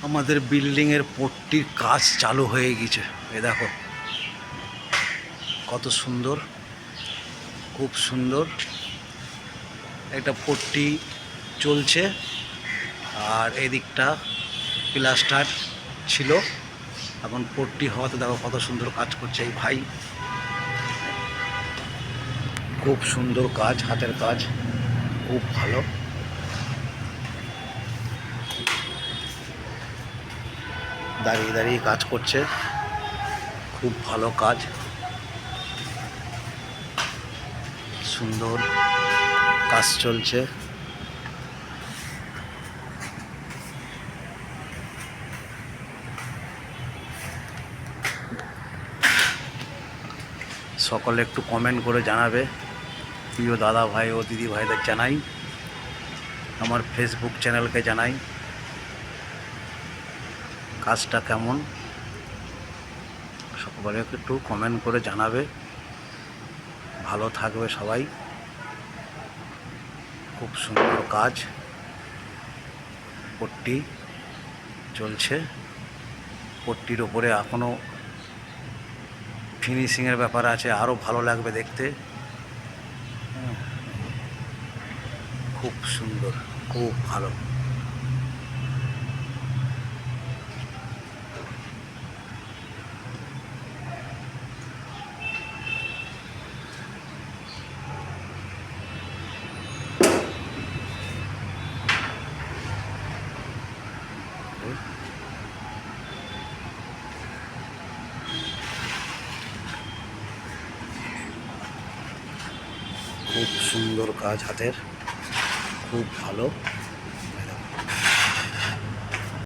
আমাদের বিল্ডিংয়ের পট্টির কাজ চালু হয়ে গেছে। এ দেখো কত সুন্দর, খুব সুন্দর একটা পট্টি চলছে। আর এদিকটা প্লাস্টার ছিল, এখন পট্টি হওয়াতে দেখো কত সুন্দর কাজ করছে এই ভাই। খুব সুন্দর কাজ, হাতের কাজ খুব ভালো। দাঁড়িয়ে দাঁড়িয়ে কাজ করছে, খুব ভালো কাজ, সুন্দর কাজ চলছে। সকলে একটু কমেন্ট করে জানাবে, প্রিয় দাদা ভাই ও দিদি ভাইদের জানাই, আমার ফেসবুক চ্যানেলকে জানাই কাজটা কেমন। সকলে একটু কমেন্ট করে জানাবে, ভালো থাকবে সবাই। খুব সুন্দর কাজ, পট্টি চলছে। পট্টির ওপরে এখনও ফিনিশিংয়ের ব্যাপার আছে, আরও ভালো লাগবে দেখতে। খুব সুন্দর, খুব ভালো। খুব সুন্দর কাজ হাতের, খুব ভালো।